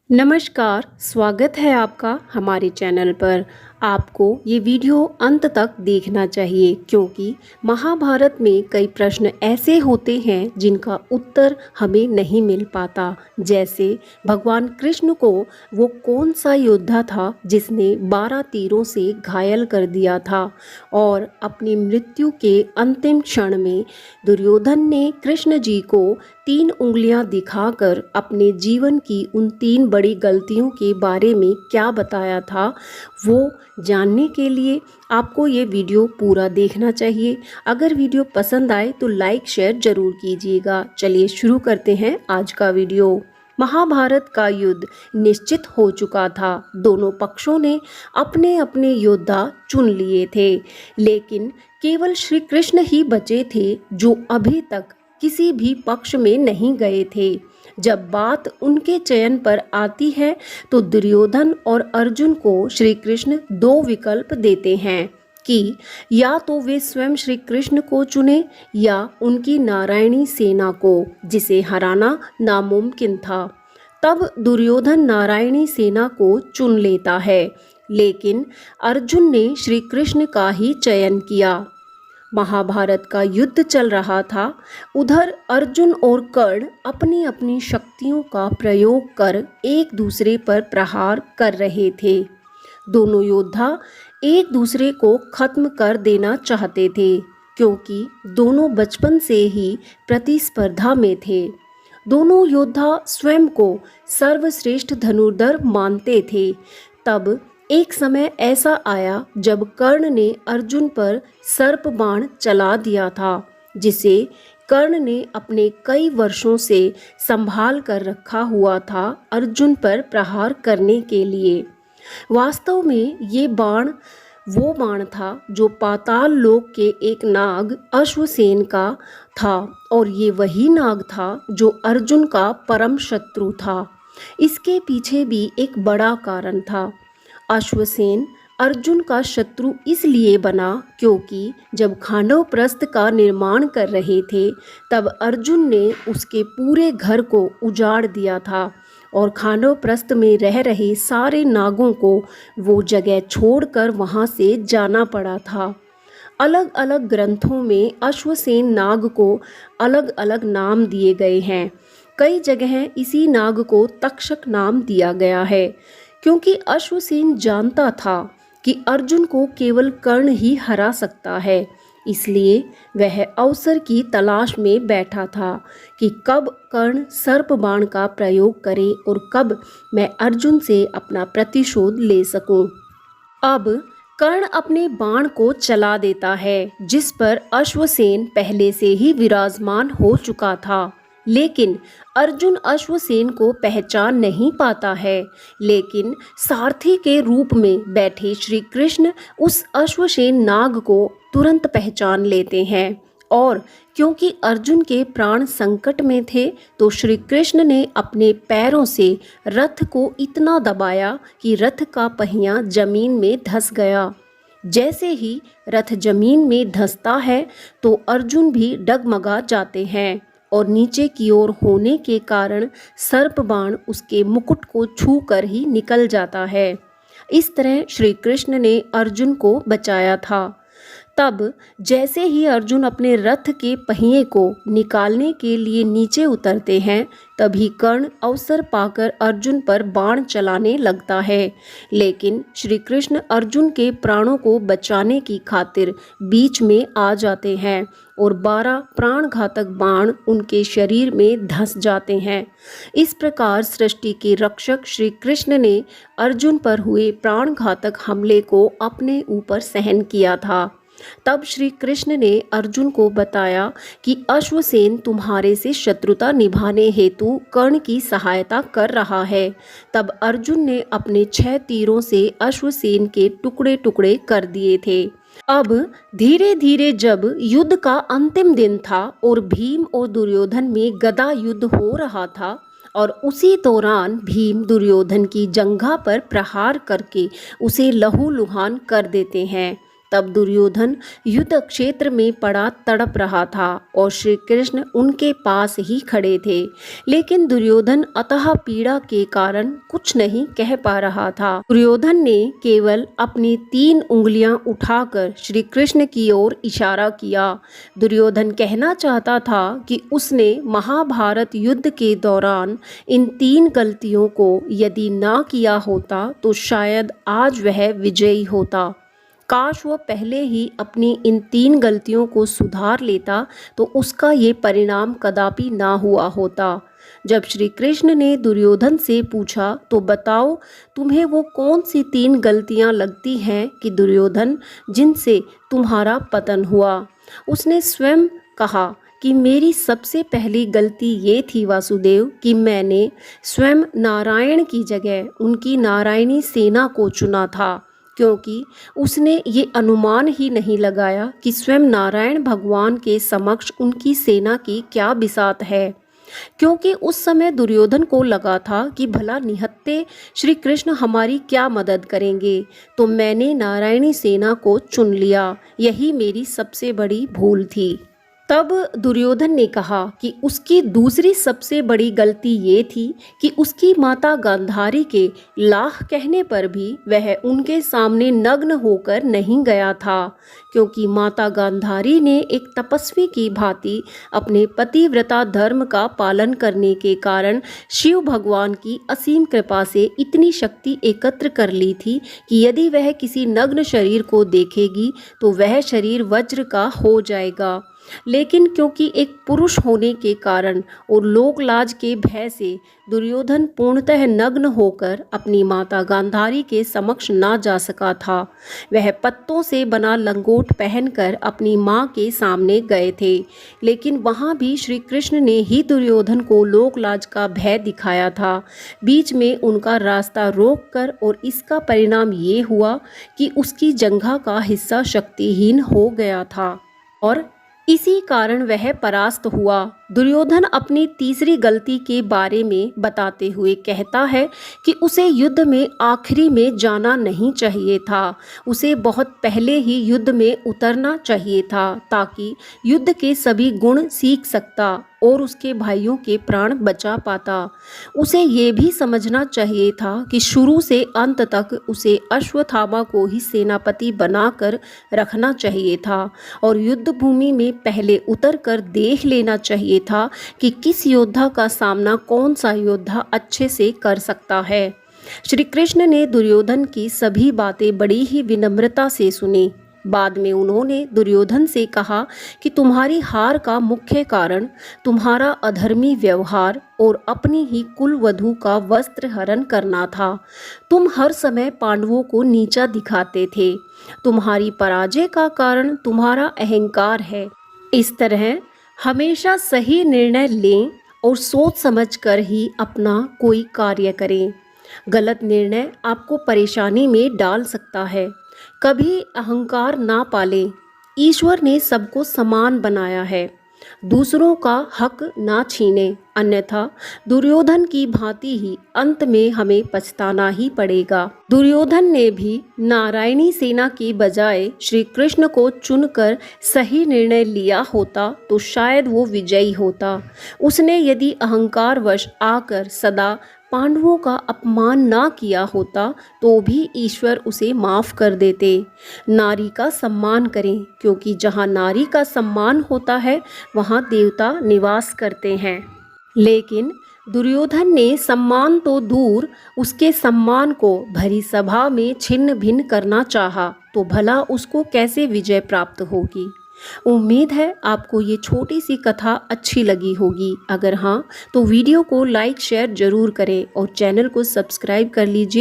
नमस्कार, स्वागत है आपका हमारे चैनल पर। आपको ये वीडियो अंत तक देखना चाहिए क्योंकि महाभारत में कई प्रश्न ऐसे होते हैं जिनका उत्तर हमें नहीं मिल पाता। जैसे भगवान कृष्ण को वो कौन सा योद्धा था जिसने 12 तीरों से घायल कर दिया था, और अपनी मृत्यु के अंतिम क्षण में दुर्योधन ने कृष्ण जी को 3 उंगलियां दिखाकर अपने जीवन की उन 3 बड़ी गलतियों के बारे में क्या बताया था, वो जानने के लिए आपको ये वीडियो पूरा देखना चाहिए। अगर वीडियो पसंद आए तो लाइक शेयर जरूर कीजिएगा। चलिए शुरू करते हैं आज का वीडियो। महाभारत का युद्ध निश्चित हो चुका था। दोनों पक्षों ने अपने अपने योद्धा चुन लिए थे, लेकिन केवल श्री कृष्ण ही बचे थे जो अभी तक किसी भी पक्ष में नहीं गए थे। जब बात उनके चयन पर आती है तो दुर्योधन और अर्जुन को श्री कृष्ण 2 विकल्प देते हैं कि या तो वे स्वयं श्री कृष्ण को चुने या उनकी नारायणी सेना को, जिसे हराना नामुमकिन था। तब दुर्योधन नारायणी सेना को चुन लेता है, लेकिन अर्जुन ने श्री कृष्ण का ही चयन किया। महाभारत का युद्ध चल रहा था। उधर अर्जुन और कर्ण अपनी अपनी शक्तियों का प्रयोग कर एक दूसरे पर प्रहार कर रहे थे। दोनों योद्धा एक दूसरे को खत्म कर देना चाहते थे क्योंकि दोनों बचपन से ही प्रतिस्पर्धा में थे। दोनों योद्धा स्वयं को सर्वश्रेष्ठ धनुर्धर मानते थे। तब एक समय ऐसा आया जब कर्ण ने अर्जुन पर सर्प बाण चला दिया था, जिसे कर्ण ने अपने कई वर्षों से संभाल कर रखा हुआ था अर्जुन पर प्रहार करने के लिए। वास्तव में ये बाण वो बाण था जो पाताल लोक के एक नाग अश्वसेन का था, और ये वही नाग था जो अर्जुन का परम शत्रु था। इसके पीछे भी एक बड़ा कारण था। अश्वसेन अर्जुन का शत्रु इसलिए बना क्योंकि जब खांडवप्रस्थ का निर्माण कर रहे थे तब अर्जुन ने उसके पूरे घर को उजाड़ दिया था और खांडवप्रस्थ में रह रहे सारे नागों को वो जगह छोड़कर वहां से जाना पड़ा था। अलग अलग ग्रंथों में अश्वसेन नाग को अलग अलग नाम दिए गए हैं। कई जगह इसी नाग को तक्षक नाम दिया गया है, क्योंकि अश्वसेन जानता था कि अर्जुन को केवल कर्ण ही हरा सकता है। इसलिए वह अवसर की तलाश में बैठा था कि कब कर्ण सर्प बाण का प्रयोग करे और कब मैं अर्जुन से अपना प्रतिशोध ले सकूं। अब कर्ण अपने बाण को चला देता है, जिस पर अश्वसेन पहले से ही विराजमान हो चुका था। लेकिन अर्जुन अश्वसेन को पहचान नहीं पाता है, लेकिन सारथी के रूप में बैठे श्री कृष्ण उस अश्वसेन नाग को तुरंत पहचान लेते हैं। और क्योंकि अर्जुन के प्राण संकट में थे तो श्री कृष्ण ने अपने पैरों से रथ को इतना दबाया कि रथ का पहिया जमीन में धंस गया। जैसे ही रथ जमीन में धंसता है तो अर्जुन भी डगमगा जाते हैं और नीचे की ओर होने के कारण सर्प बाण उसके मुकुट को छूकर ही निकल जाता है। इस तरह श्री कृष्ण ने अर्जुन को बचाया था। तब जैसे ही अर्जुन अपने रथ के पहिए को निकालने के लिए नीचे उतरते हैं, तभी कर्ण अवसर पाकर अर्जुन पर बाण चलाने लगता है। लेकिन श्री कृष्ण अर्जुन के प्राणों को बचाने की खातिर बीच में आ जाते हैं और 12 प्राणघातक बाण उनके शरीर में धंस जाते हैं। इस प्रकार सृष्टि के रक्षक श्री कृष्ण ने अर्जुन पर हुए प्राणघातक हमले को अपने ऊपर सहन किया था। तब श्री कृष्ण ने अर्जुन को बताया कि अश्वसेन तुम्हारे से शत्रुता निभाने हेतु कर्ण की सहायता कर रहा है। तब अर्जुन ने अपने 6 तीरों से अश्वसेन के टुकड़े टुकड़े कर दिए थे। अब धीरे धीरे जब युद्ध का अंतिम दिन था और भीम और दुर्योधन में गदा युद्ध हो रहा था, और उसी दौरान भीम दुर्योधन की जंघा पर प्रहार करके उसे लहूलुहान कर देते हैं, तब दुर्योधन युद्ध क्षेत्र में पड़ा तड़प रहा था और श्री कृष्ण उनके पास ही खड़े थे, लेकिन दुर्योधन अतः पीड़ा के कारण कुछ नहीं कह पा रहा था। दुर्योधन ने केवल अपनी 3 उंगलियां उठाकर श्री कृष्ण की ओर इशारा किया। दुर्योधन कहना चाहता था कि उसने महाभारत युद्ध के दौरान इन 3 गलतियों को यदि ना किया होता तो शायद आज वह विजयी होता। काश वह पहले ही अपनी इन 3 गलतियों को सुधार लेता तो उसका ये परिणाम कदापि ना हुआ होता। जब श्री कृष्ण ने दुर्योधन से पूछा तो बताओ तुम्हें वो कौन सी 3 गलतियां लगती हैं कि दुर्योधन जिनसे तुम्हारा पतन हुआ। उसने स्वयं कहा कि मेरी सबसे पहली गलती ये थी वासुदेव कि मैंने स्वयं नारायण की जगह उनकी नारायणी सेना को चुना था, क्योंकि उसने ये अनुमान ही नहीं लगाया कि स्वयं नारायण भगवान के समक्ष उनकी सेना की क्या बिसात है। क्योंकि उस समय दुर्योधन को लगा था कि भला निहत्थे श्री कृष्ण हमारी क्या मदद करेंगे, तो मैंने नारायणी सेना को चुन लिया। यही मेरी सबसे बड़ी भूल थी। तब दुर्योधन ने कहा कि उसकी दूसरी सबसे बड़ी गलती ये थी कि उसकी माता गांधारी के लाह कहने पर भी वह उनके सामने नग्न होकर नहीं गया था, क्योंकि माता गांधारी ने एक तपस्वी की भांति अपने पतिव्रता धर्म का पालन करने के कारण शिव भगवान की असीम कृपा से इतनी शक्ति एकत्र कर ली थी कि यदि वह किसी नग्न शरीर को देखेगी तो वह शरीर वज्र का हो जाएगा। लेकिन क्योंकि एक पुरुष होने के कारण और लोक लाज के भय से दुर्योधन पूर्णतः नग्न होकर अपनी माता गांधारी के समक्ष ना जा सका था। वह पत्तों से बना लंगोट पहनकर अपनी माँ के सामने गए थे, लेकिन वहाँ भी श्री कृष्ण ने ही दुर्योधन को लोक लाज का भय दिखाया था। बीच में उनका रास्ता रोककर, और इसका परिणाम ये हुआ कि उसकी जंघा का हिस्सा शक्तिहीन हो गया था और इसी कारण वह परास्त हुआ। दुर्योधन अपनी तीसरी गलती के बारे में बताते हुए कहता है कि उसे युद्ध में आखिरी में जाना नहीं चाहिए था, उसे बहुत पहले ही युद्ध में उतरना चाहिए था ताकि युद्ध के सभी गुण सीख सकता और उसके भाइयों के प्राण बचा पाता। उसे ये भी समझना चाहिए था कि शुरू से अंत तक उसे अश्वत्थामा को ही सेनापति बनाकर रखना चाहिए था और युद्ध भूमि में पहले उतर कर देख लेना चाहिए था कि किस योद्धा का सामना कौन सा योद्धा अच्छे से कर सकता है। श्री कृष्ण ने दुर्योधन की सभी बातें बड़ी ही विनम्रता से सुनी। बाद में उन्होंने दुर्योधन से कहा कि तुम्हारी हार का मुख्य कारण तुम्हारा अधर्मी व्यवहार और अपनी ही कुलवधू का वस्त्र हरण करना था। तुम हर समय पांडवों को नीचा दिखाते थे। तुम्हारी पराजय का कारण तुम्हारा अहंकार है। इस तरह हमेशा सही निर्णय लें और सोच समझकर ही अपना कोई कार्य करें। गलत निर्णय आपको परेशानी में डाल सकता है। कभी अहंकार ना पालें। ईश्वर ने सबको समान बनाया है। दूसरों का हक ना छीने, अन्यथा दुर्योधन की भांति ही अंत में हमें पछताना ही पड़ेगा। दुर्योधन ने भी नारायणी सेना की बजाय श्री कृष्ण को चुनकर सही निर्णय लिया होता तो शायद वो विजयी होता। उसने यदि अहंकारवश आकर सदा पांडवों का अपमान ना किया होता तो भी ईश्वर उसे माफ कर देते। नारी का सम्मान करें, क्योंकि जहाँ नारी का सम्मान होता है वहाँ देवता निवास करते हैं। लेकिन दुर्योधन ने सम्मान तो दूर, उसके सम्मान को भरी सभा में छिन्न भिन्न करना चाहा तो भला उसको कैसे विजय प्राप्त होगी। उम्मीद है आपको ये छोटी सी कथा अच्छी लगी होगी। अगर हाँ तो वीडियो को लाइक शेयर जरूर करें और चैनल को सब्सक्राइब कर लीजिए।